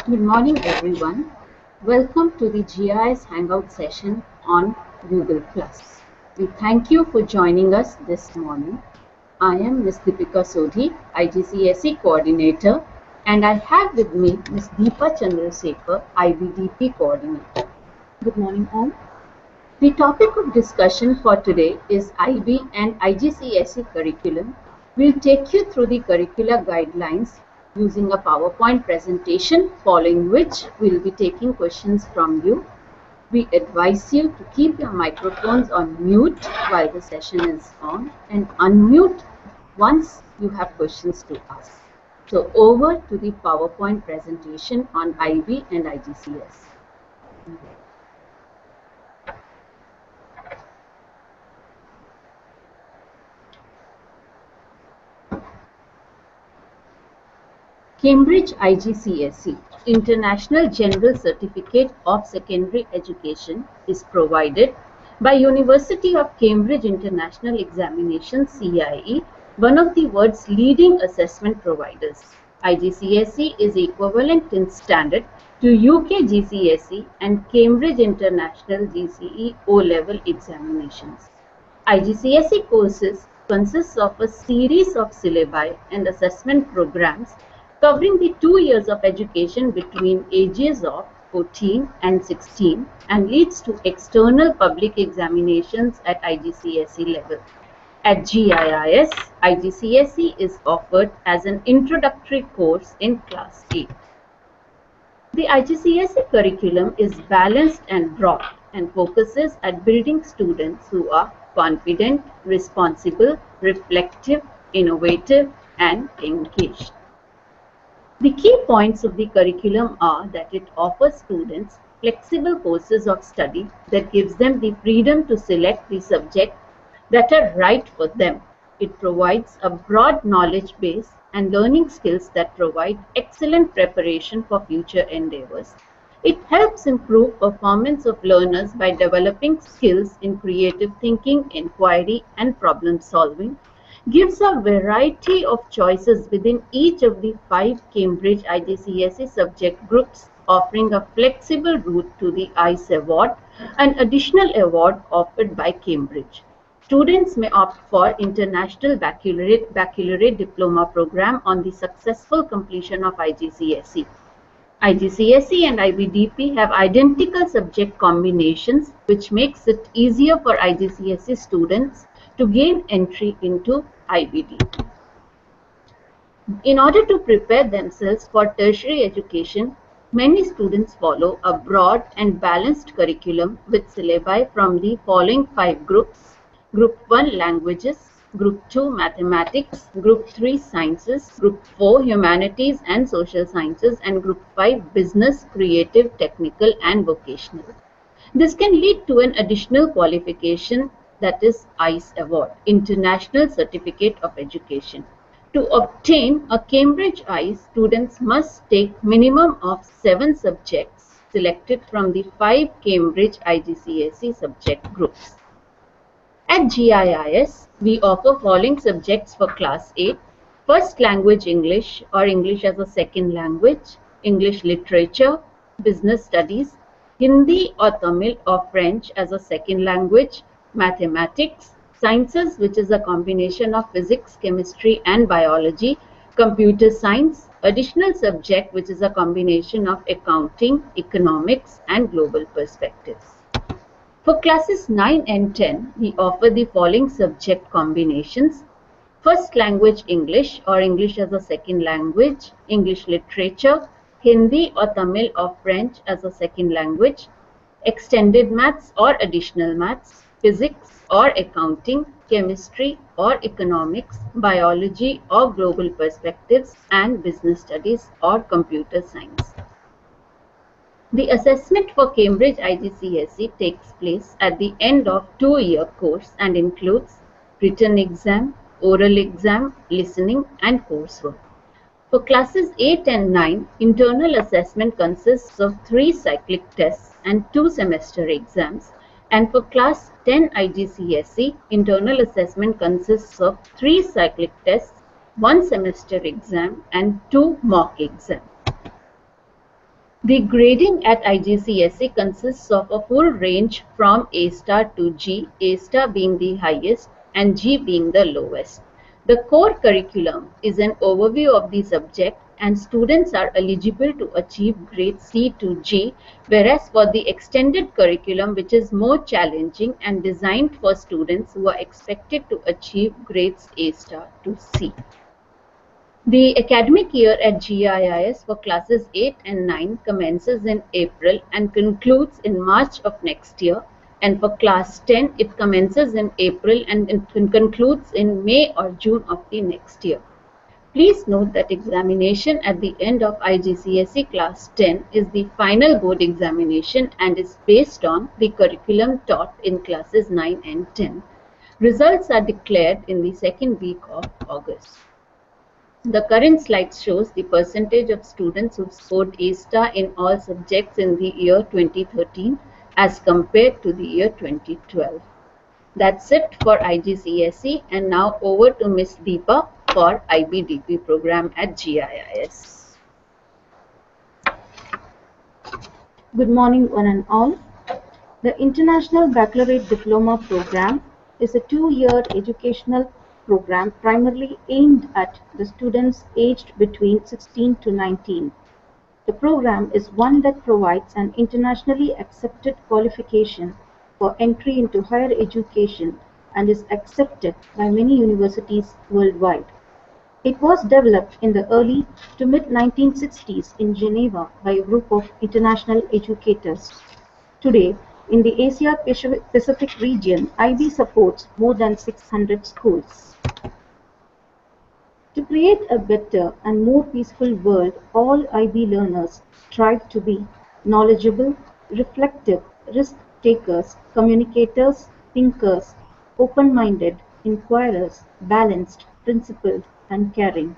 Good morning, everyone. Welcome to the GIIS Hangout session on Google+. We thank you for joining us this morning. I am Ms. Deepika Sodhi, IGCSE Coordinator, and I have with me Ms. Deepa Chandrasekhar, IBDP Coordinator. Good morning, all. The topic of discussion for today is IB and IGCSE curriculum. We'll take you through the curricular guidelines using a PowerPoint presentation, following which we'll be taking questions from you. We advise you to keep your microphones on mute while the session is on and unmute once you have questions to ask. So over to the PowerPoint presentation on IB and IGCSE. Cambridge IGCSE, International General Certificate of Secondary Education, is provided by University of Cambridge International Examinations CIE, one of the world's leading assessment providers. IGCSE is equivalent in standard to UK GCSE and Cambridge International GCE O-level examinations. IGCSE courses consists of a series of syllabi and assessment programs covering the 2 years of education between ages of 14 and 16 and leads to external public examinations at IGCSE level. At GIIS, IGCSE is offered as an introductory course in Class 8. The IGCSE curriculum is balanced and broad and focuses at building students who are confident, responsible, reflective, innovative, and engaged. The key points of the curriculum are that it offers students flexible courses of study that gives them the freedom to select the subjects that are right for them. It provides a broad knowledge base and learning skills that provide excellent preparation for future endeavors. It helps improve performance of learners by developing skills in creative thinking, inquiry, and problem solving. Gives a variety of choices within each of the 5 Cambridge IGCSE subject groups, offering a flexible route to the ICE award, an additional award offered by Cambridge. Students may opt for International Baccalaureate Diploma program on the successful completion of IGCSE. IGCSE and IBDP have identical subject combinations, which makes it easier for IGCSE students to gain entry into IBD. In order to prepare themselves for tertiary education, many students follow a broad and balanced curriculum with syllabi from the following 5 groups: Group 1 Languages, Group 2 Mathematics, Group 3 Sciences, Group 4 Humanities and Social Sciences, and Group 5 Business, Creative, Technical and Vocational. This can lead to an additional qualification, that is ICE award, International Certificate of Education. To obtain a Cambridge ICE, students must take minimum of 7 subjects selected from the 5 Cambridge IGCSE subject groups. At GIIS, we offer following subjects for Class 8: First Language English or English as a Second Language, English Literature, Business Studies, Hindi or Tamil or French as a Second Language, Mathematics, Sciences, which is a combination of Physics, Chemistry and Biology, Computer Science, additional subject which is a combination of Accounting, Economics and Global Perspectives. For classes 9 and 10, we offer the following subject combinations: First Language English or English as a Second Language, English Literature, Hindi or Tamil or French as a Second Language, Extended Maths or Additional Maths, Physics or Accounting, Chemistry or Economics, Biology or Global Perspectives, and Business Studies or Computer Science. The assessment for Cambridge IGCSE takes place at the end of 2-year course and includes written exam, oral exam, listening and coursework. For classes 8 and 9, internal assessment consists of 3 cyclic tests and 2 semester exams. And for class 10 IGCSE, internal assessment consists of 3 cyclic tests, 1 semester exam and 2 mock exams. The grading at IGCSE consists of a full range from A star to G, A star being the highest and G being the lowest. The core curriculum is an overview of the subject and students are eligible to achieve grade C to G, whereas for the extended curriculum, which is more challenging and designed for students who are expected to achieve grades A star to C. The academic year at GIIS for classes 8 and 9 commences in April and concludes in March of next year, and for class 10 it commences in April and it concludes in May or June of the next year. Please note that examination at the end of IGCSE class 10 is the final board examination and is based on the curriculum taught in classes 9 and 10. Results are declared in the second week of August. The current slide shows the percentage of students who scored A star in all subjects in the year 2013 as compared to the year 2012. That's it for IGCSE, and now over to Ms. Deepa for IBDP program at GIIS. Good morning one and all. The International Baccalaureate Diploma program is a 2-year educational program primarily aimed at the students aged between 16 to 19. The program is one that provides an internationally accepted qualification for entry into higher education and is accepted by many universities worldwide. It was developed in the early to mid-1960s in Geneva by a group of international educators. Today, in the Asia Pacific region, IB supports more than 600 schools. To create a better and more peaceful world, all IB learners strive to be knowledgeable, reflective, risk-takers, communicators, thinkers, open-minded, inquirers, balanced, principled, and caring.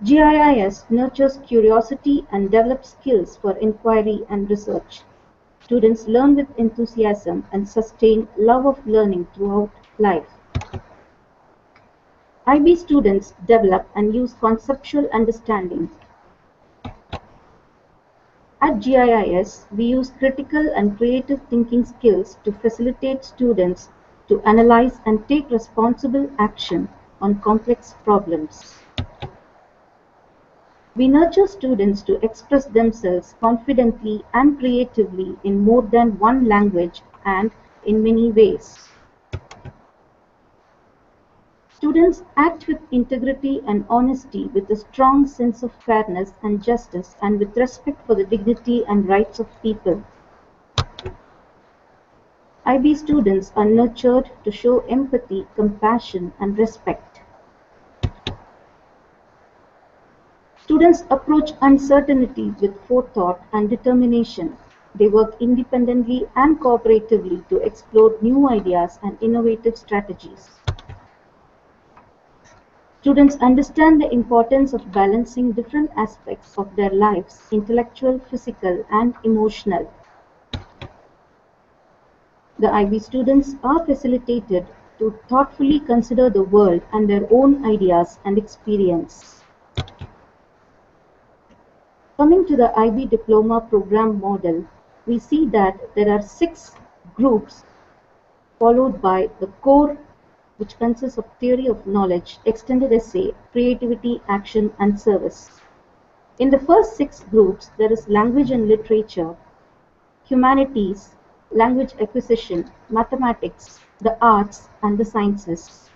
GIIS nurtures curiosity and develops skills for inquiry and research. Students learn with enthusiasm and sustain love of learning throughout life. IB students develop and use conceptual understanding. At GIIS, we use critical and creative thinking skills to facilitate students to analyze and take responsible action on complex problems. We nurture students to express themselves confidently and creatively in more than one language and in many ways. Students act with integrity and honesty, with a strong sense of fairness and justice, and with respect for the dignity and rights of people. IB students are nurtured to show empathy, compassion, and respect. Students approach uncertainty with forethought and determination. They work independently and cooperatively to explore new ideas and innovative strategies. Students understand the importance of balancing different aspects of their lives, intellectual, physical, and emotional. The IB students are facilitated to thoughtfully consider the world and their own ideas and experience. Coming to the IB Diploma program model, we see that there are 6 groups followed by the core, which consists of theory of knowledge, extended essay, creativity, action, and service. In the first 6 groups, there is language and literature, humanities, language acquisition, mathematics, the arts, and the sciences.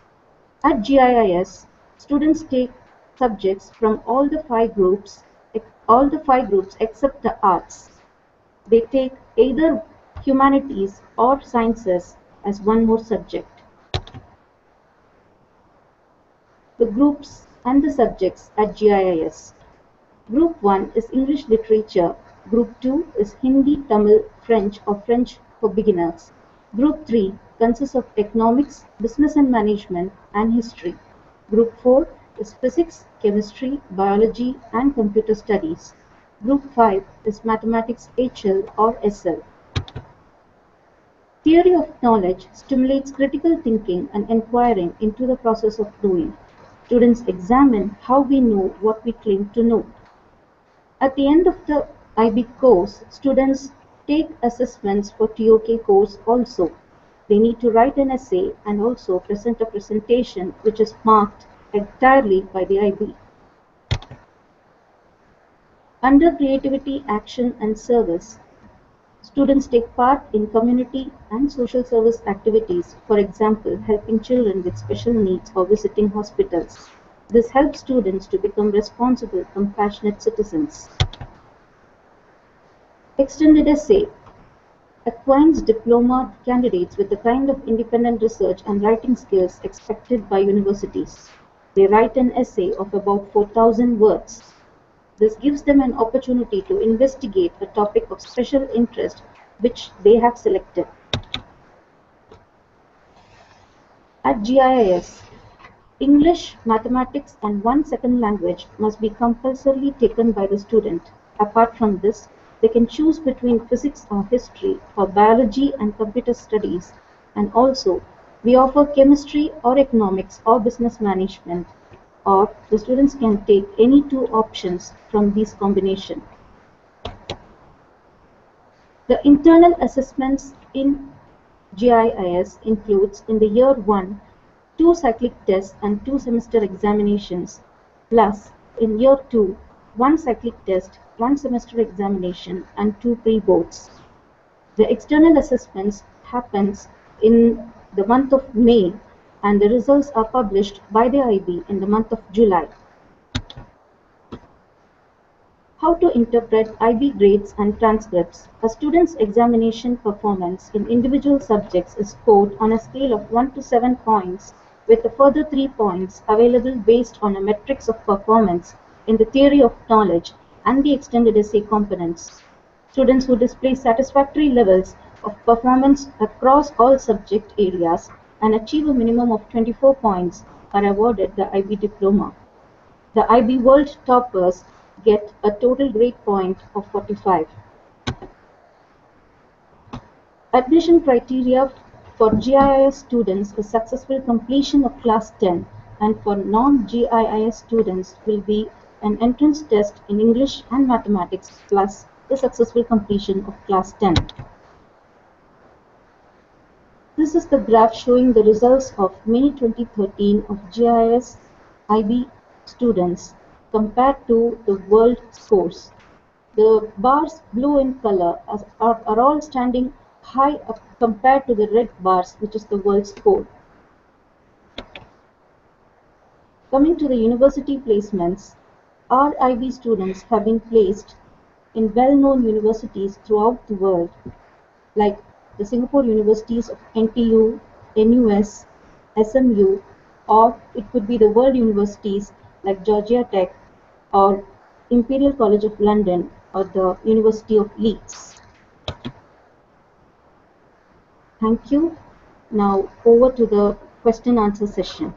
At GIIS, students take subjects from all the 5 groups except the arts. They take either humanities or sciences as one more subject. The groups and the subjects at GIIS. Group 1 is English Literature. Group 2 is Hindi, Tamil, French or French for beginners. Group 3 consists of Economics, Business and Management, and History. Group 4 is Physics, Chemistry, Biology, and Computer Studies. Group 5 is Mathematics HL or SL. Theory of knowledge stimulates critical thinking and inquiring into the process of knowing. Students examine how we know what we claim to know. At the end of the IB course, students take assessments for TOK course also. They need to write an essay and also present a presentation which is marked entirely by the IB. Under creativity, action and service, students take part in community and social service activities, for example, helping children with special needs or visiting hospitals. This helps students to become responsible, compassionate citizens. Extended essay acquaints diploma candidates with the kind of independent research and writing skills expected by universities. They write an essay of about 4,000 words. This gives them an opportunity to investigate a topic of special interest which they have selected. At GIIS, English, mathematics and one second language must be compulsorily taken by the student. Apart from this, they can choose between physics or history, or biology and computer studies, and also we offer chemistry or economics or business management, or the students can take any two options from these combinations. The internal assessments in GIIS includes in the year 1 two cyclic tests and 2 semester examinations, plus in year 2 one cyclic test, 1 semester examination and 2 pre-boards. The external assessments happens in the month of May and the results are published by the IB in the month of July. How to interpret IB grades and transcripts. A student's examination performance in individual subjects is scored on a scale of 1 to 7 points, with a further 3 points available based on a matrix of performance in the theory of knowledge and the extended essay components. Students who display satisfactory levels of performance across all subject areas and achieve a minimum of 24 points are awarded the IB Diploma. The IB World toppers get a total grade point of 45. Admission criteria for GIIS students is successful completion of class 10, and for non-GIIS students will be an entrance test in English and mathematics plus the successful completion of class 10. This is the graph showing the results of May 2013 of GIIS IB students compared to the world scores. The bars blue in color are all standing high up compared to the red bars, which is the world score. Coming to the university placements, our IB students have been placed in well-known universities throughout the world, like the Singapore universities of NTU, NUS, SMU, or it could be the world universities like Georgia Tech or Imperial College of London or the University of Leeds. Thank you. Now over to the question answer session.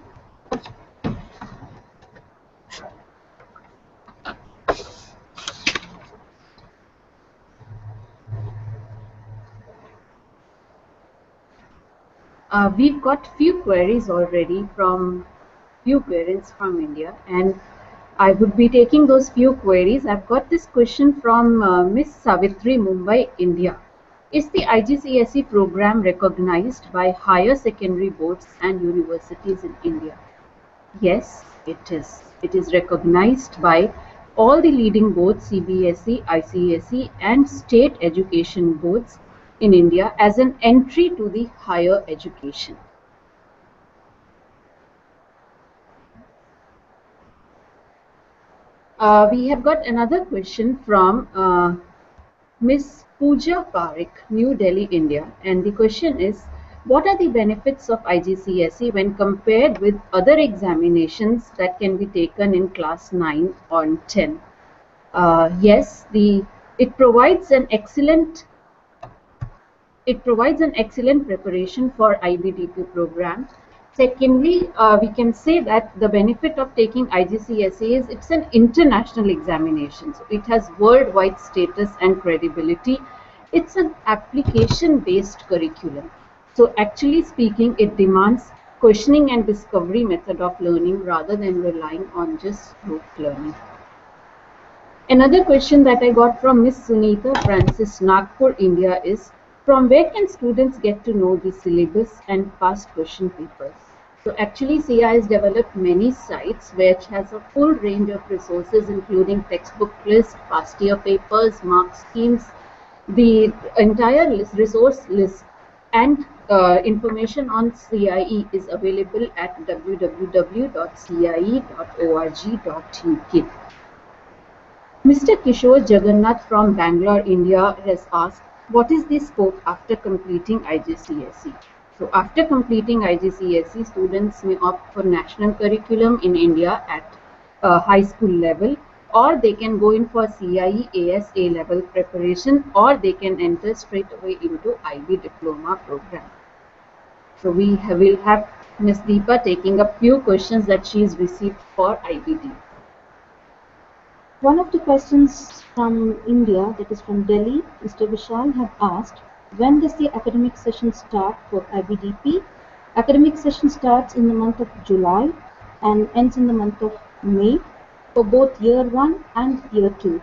We've got few queries already from few parents from India, and I would be taking those few queries. I've got this question from Miss Savitri, Mumbai, India. Is the IGCSE program recognized by higher secondary boards and universities in India? Yes, it is. It is recognized by all the leading boards, CBSE, ICSE, and state education boards in India as an entry to the higher education. We have got another question from Miss Pooja Parekh, New Delhi, India, and the question is, what are the benefits of IGCSE when compared with other examinations that can be taken in class 9 or 10? Yes, it provides an excellent preparation for IBDP program. Secondly, we can say that the benefit of taking IGCSE is it's an international examination. So it has worldwide status and credibility. It's an application-based curriculum. So actually speaking, it demands questioning and discovery method of learning rather than relying on just rote learning. Another question that I got from Miss Sunita Francis, Nagpur, India is, from where can students get to know the syllabus and past question papers? So actually CIS developed many sites which has a full range of resources including textbook list, past year papers, mark schemes, the entire resource list and information on CIE is available at www.cie.org.uk. Mr. Kishore Jagannath from Bangalore, India has asked, what is the scope after completing IGCSE? So after completing IGCSE, students may opt for national curriculum in India at high school level, or they can go in for CIE AS A level preparation, or they can enter straight away into IB Diploma program. So we will have Ms. Deepa taking up few questions that she has received for IBD. One of the questions from India, that is from Delhi, Mr. Vishal had asked, when does the academic session start for IBDP? Academic session starts in the month of July and ends in the month of May for both year 1 and year 2.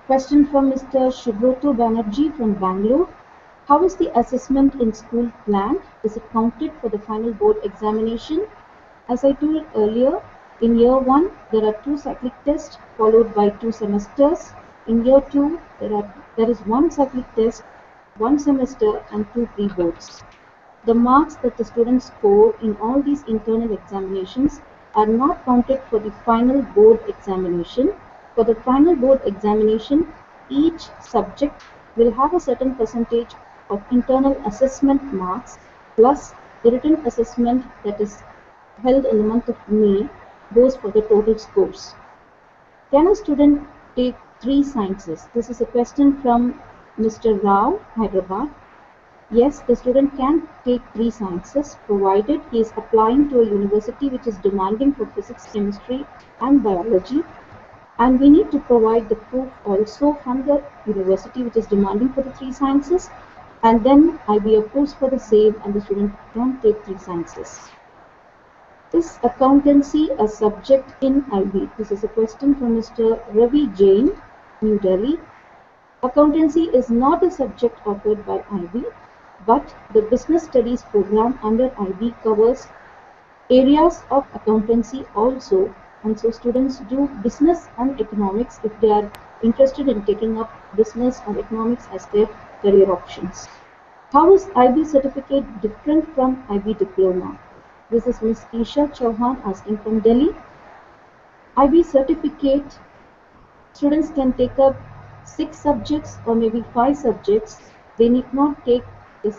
Question from Mr. Shubroto Banerjee from Bangalore. How is the assessment in school planned? Is it counted for the final board examination? As I told earlier, in year 1, there are 2 cyclic tests followed by 2 semesters. In year 2, there is 1 cyclic test, 1 semester and 2 pre-boards. The marks that the students score in all these internal examinations are not counted for the final board examination. For the final board examination, each subject will have a certain percentage of internal assessment marks plus the written assessment that is held in the month of May goes for the total scores. Can a student take 3 sciences? This is a question from Mr. Rao, Hyderabad. Yes, the student can take 3 sciences provided he is applying to a university which is demanding for physics, chemistry and biology, and we need to provide the proof also from the university which is demanding for the 3 sciences, and then IB approves for the same and the student can take 3 sciences. Is accountancy a subject in IB? This is a question from Mr. Ravi Jain, New Delhi. Accountancy is not a subject offered by IB, but the business studies program under IB covers areas of accountancy also, and so students do business and economics if they are interested in taking up business or economics as their career options. How is IB certificate different from IB diploma? This is Ms. Isha Chauhan asking from Delhi. IB certificate, students can take up 6 subjects or maybe 5 subjects. They need not take the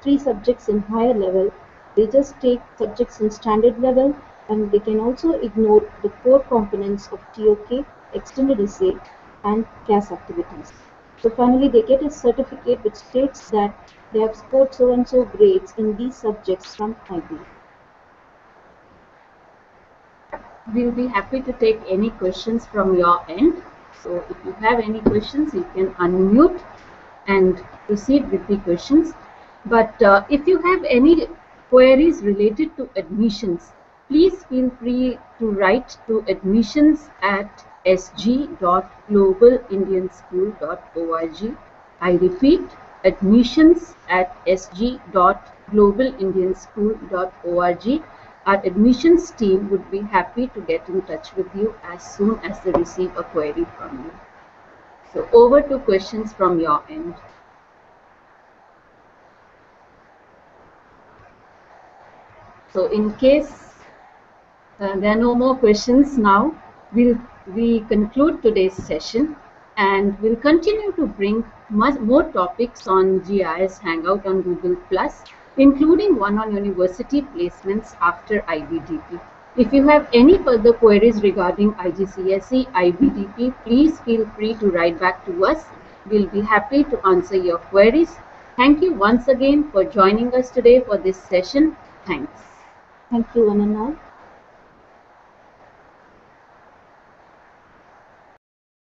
3 subjects in higher level. They just take subjects in standard level, and they can also ignore the core components of TOK, extended essay and CAS activities. So finally they get a certificate which states that they have scored so and so grades in these subjects from IB. We'll be happy to take any questions from your end. So if you have any questions, you can unmute and proceed with the questions. But if you have any queries related to admissions, please feel free to write to admissions@sg.globalindianschool.org. I repeat, admissions@sg.globalindianschool.org. Our admissions team would be happy to get in touch with you as soon as they receive a query from you. So over to questions from your end. So in case there are no more questions now, we conclude today's session, and we'll continue to bring much more topics on GIIS Hangout on Google+, including one on university placements after IBDP. If you have any further queries regarding IGCSE, IBDP, please feel free to write back to us. We'll be happy to answer your queries. Thank you once again for joining us today for this session. Thanks. Thank you, one and all.